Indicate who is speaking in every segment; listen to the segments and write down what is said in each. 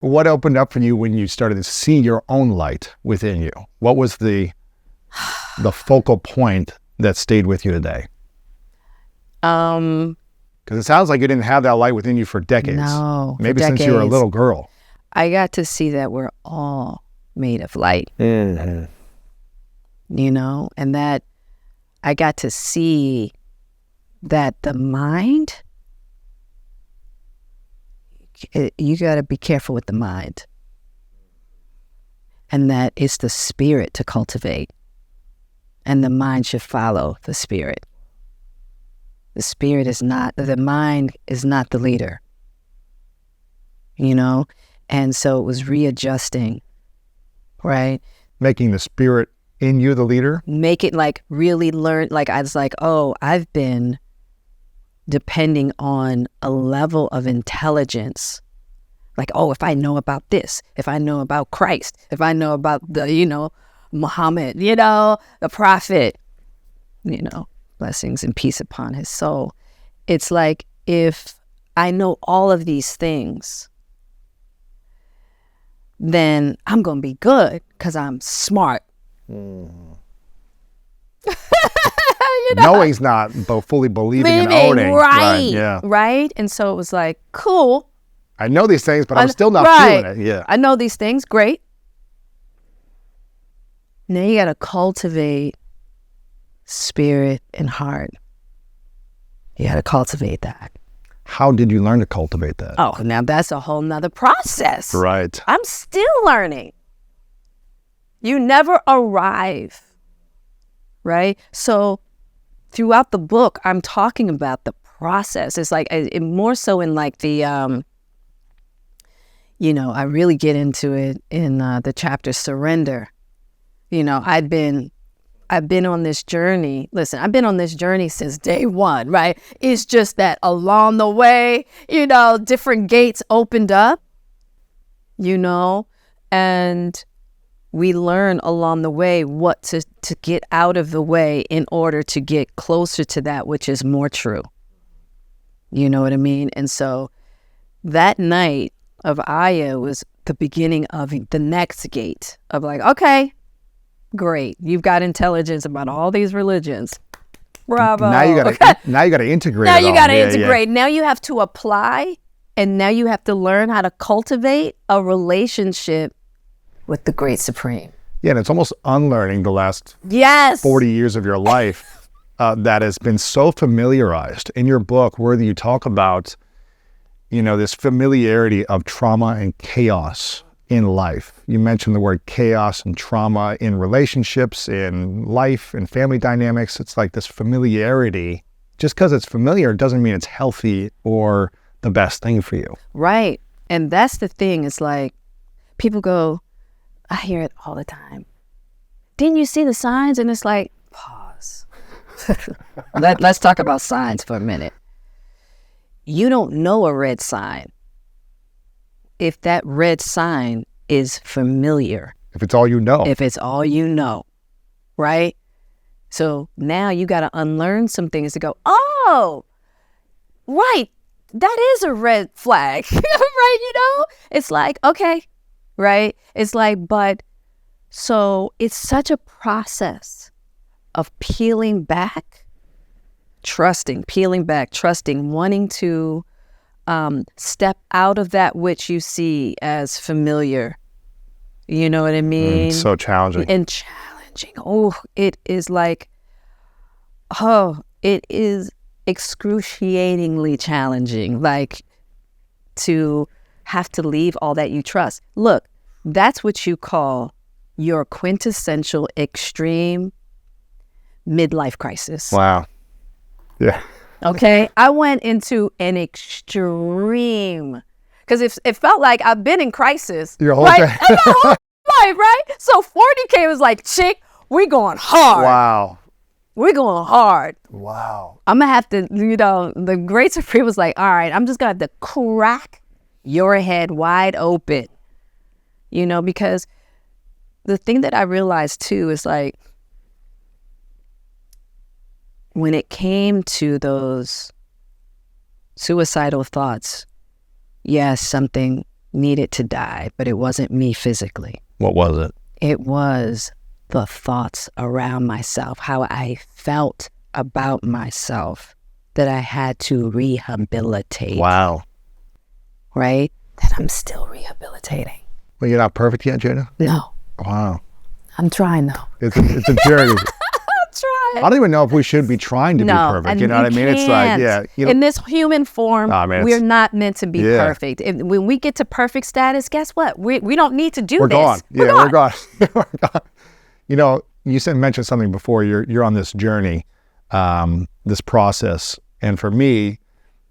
Speaker 1: What opened up for you when you started to see your own light within you? What was the focal point that stayed with you today? Because it sounds like you didn't have that light within you for decades.
Speaker 2: No,
Speaker 1: maybe since you were a little girl.
Speaker 2: I got to see that we're all made of light.
Speaker 1: Mm-hmm.
Speaker 2: You know, and that I got to see that the mind, you got to be careful with the mind. And that it's the spirit to cultivate. And the mind should follow the spirit. The mind is not the leader. You know? And so it was readjusting, right?
Speaker 1: Making the spirit in you the leader?
Speaker 2: Make it like really learn, like I was like, oh, I've been depending on a level of intelligence. Like, oh, if I know about this, if I know about Christ, if I know about the, you know, Muhammad, you know, the prophet, you know, blessings and peace upon his soul. It's like, if I know all of these things, then I'm going to be good because I'm smart.
Speaker 1: Mm. You know? Knowing's not, but fully believing and owning.
Speaker 2: Right.
Speaker 1: Yeah.
Speaker 2: Right. And so it was like, cool.
Speaker 1: I know these things, but I'm still not feeling it. Yeah.
Speaker 2: I know these things. Great. Now you got to cultivate spirit and heart. You got to cultivate that.
Speaker 1: How did you learn to cultivate that?
Speaker 2: Oh, now that's a whole nother process.
Speaker 1: Right.
Speaker 2: I'm still learning. You never arrive. Right? So throughout the book, I'm talking about the process. It's like more so in like the, you know, I really get into it in the chapter Surrender. You know, I've been on this journey. Listen, I've been on this journey since day one, right? It's just that along the way, you know, different gates opened up, you know, and we learn along the way what to get out of the way in order to get closer to that which is more true. You know what I mean? And so that night of Aya was the beginning of the next gate of like, okay, great. You've got intelligence about all these religions. Bravo.
Speaker 1: Now you got to integrate.
Speaker 2: Now you got to integrate. Yeah. Now you have to apply, and now you have to learn how to cultivate a relationship with the Great Supreme.
Speaker 1: Yeah, and it's almost unlearning the last 40 years of your life that has been so familiarized. In your book, where you talk about, you know, this familiarity of trauma and chaos in life. You mentioned the word chaos and trauma in relationships, in life, in family dynamics. It's like this familiarity. Just because it's familiar doesn't mean it's healthy or the best thing for you.
Speaker 2: Right. And that's the thing. It's like people go, I hear it all the time. Didn't you see the signs? And it's like, pause. Let's talk about signs for a minute. You don't know a red sign if that red sign is familiar.
Speaker 1: If it's all you know.
Speaker 2: If it's all you know, right? So now you got to unlearn some things to go, oh, right, that is a red flag, right? You know, it's like, okay, right? It's like, but so it's such a process of peeling back, trusting, wanting to step out of that which you see as familiar. You know what I mean?
Speaker 1: So challenging.
Speaker 2: And challenging. Oh, it is like, it is excruciatingly challenging. Like to have to leave all that you trust. Look, that's what you call your quintessential extreme midlife crisis.
Speaker 1: Wow. Yeah.
Speaker 2: Okay, I went into an extreme, because it felt like I've been in crisis.
Speaker 1: Your whole
Speaker 2: right? My whole life, right? So 40K was like, chick, we going hard.
Speaker 1: Wow.
Speaker 2: We're going hard.
Speaker 1: Wow.
Speaker 2: I'm going to have to, you know, the Great Supreme was like, all right, I'm just going to have to crack your head wide open. You know, because the thing that I realized too is like, when it came to those suicidal thoughts, yes, something needed to die, but it wasn't me physically.
Speaker 1: What was it?
Speaker 2: It was the thoughts around myself, how I felt about myself that I had to rehabilitate.
Speaker 1: Wow.
Speaker 2: Right? That I'm still rehabilitating.
Speaker 1: Well, you're not perfect yet, Jada?
Speaker 2: No.
Speaker 1: Wow.
Speaker 2: I'm trying though.
Speaker 1: It's a journey.
Speaker 2: I'm trying.
Speaker 1: I don't even know if we should be trying to be perfect. You know what I mean? It's like, yeah.
Speaker 2: In this human form, we're not meant to be perfect. When we get to perfect status, guess what? We don't need to do this.
Speaker 1: We're gone.
Speaker 2: We're
Speaker 1: gone. We're gone. You know, you mentioned something before. You're on this journey, this process. And for me,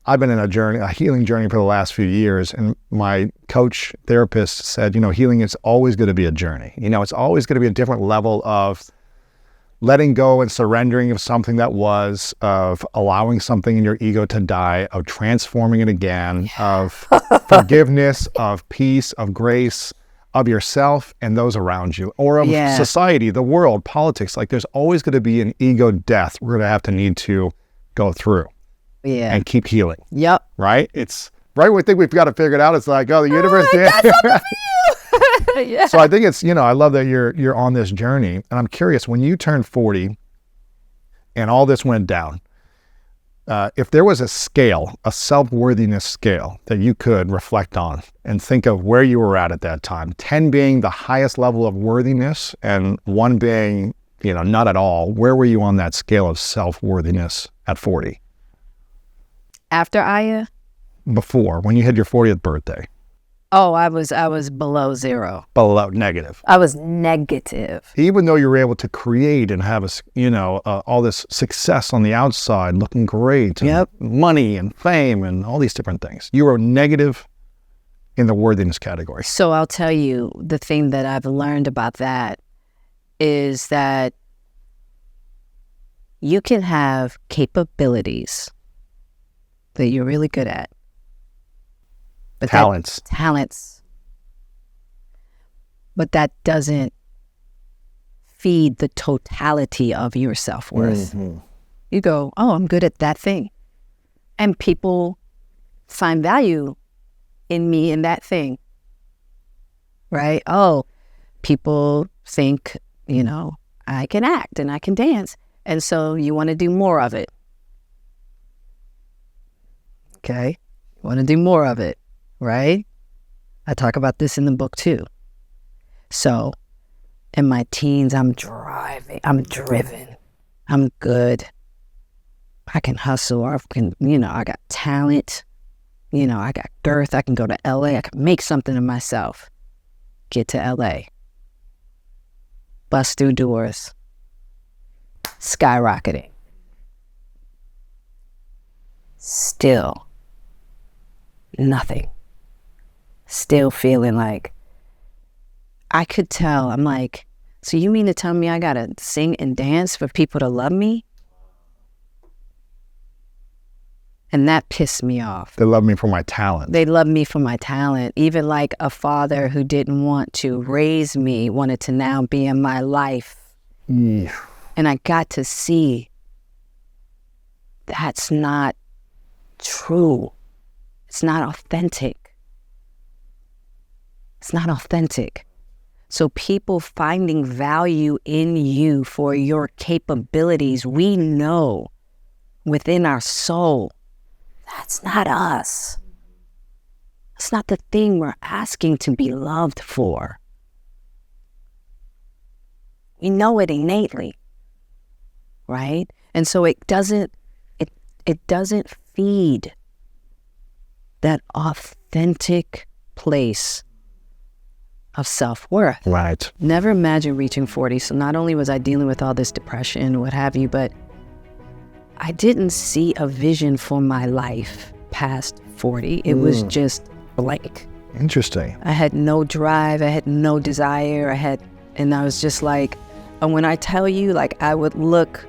Speaker 1: I've been in a healing journey for the last few years. And my coach, therapist said, healing is always going to be a journey. It's always going to be a different level of letting go and surrendering of something that was, of allowing something in your ego to die, of transforming it again, of forgiveness, of peace, of grace, of yourself and those around you, or of society, the world, politics. Like there's always going to be an ego death we're going to need to go through and keep healing.
Speaker 2: Yep.
Speaker 1: Right? It's right when we think we've got it figured out, it's like, oh, the universe did. Yeah. So I think it's, I love that you're on this journey. And I'm curious, when you turned 40 and all this went down, if there was a scale, a self-worthiness scale that you could reflect on and think of where you were at that time, 10 being the highest level of worthiness and 1 being, not at all, where were you on that scale of self-worthiness at 40?
Speaker 2: After Aya?
Speaker 1: Before, when you had your 40th birthday.
Speaker 2: Oh, I was below 0.
Speaker 1: Below negative.
Speaker 2: I was negative.
Speaker 1: Even though you were able to create and have all this success on the outside, looking great, and money and fame and all these different things, you were negative in the worthiness category.
Speaker 2: So I'll tell you, the thing that I've learned about that is that you can have capabilities that you're really good at. But talents. But that doesn't feed the totality of your self-worth. Mm-hmm. You go, oh, I'm good at that thing. And people find value in me in that thing. Right? Oh, people think, I can act and I can dance. And so you want to do more of it. Okay? You want to do more of it. Right? I talk about this in the book too. So in my teens, I'm driven, I'm good. I can hustle, I got talent, I got girth, I can go to LA, I can make something of myself. Get to LA. Bust through doors. Skyrocketing. Still nothing. Still feeling like I could tell. I'm like, so you mean to tell me I gotta sing and dance for people to love me? And that pissed me off.
Speaker 1: They love me for my talent.
Speaker 2: They love me for my talent. Even like a father who didn't want to raise me wanted to now be in my life. Yeah. And I got to see that's not true. It's not authentic. It's not authentic. So people finding value in you for your capabilities, we know within our soul, that's not us. It's not the thing we're asking to be loved for. We know it innately, right? And so it doesn't feed that authentic place of self-worth.
Speaker 1: Right.
Speaker 2: Never imagined reaching 40. So not only was I dealing with all this depression, what have you, but I didn't see a vision for my life past 40. It was just blank.
Speaker 1: Interesting.
Speaker 2: I had no drive. I had no desire. And I was just like, and when I tell you, like, I would look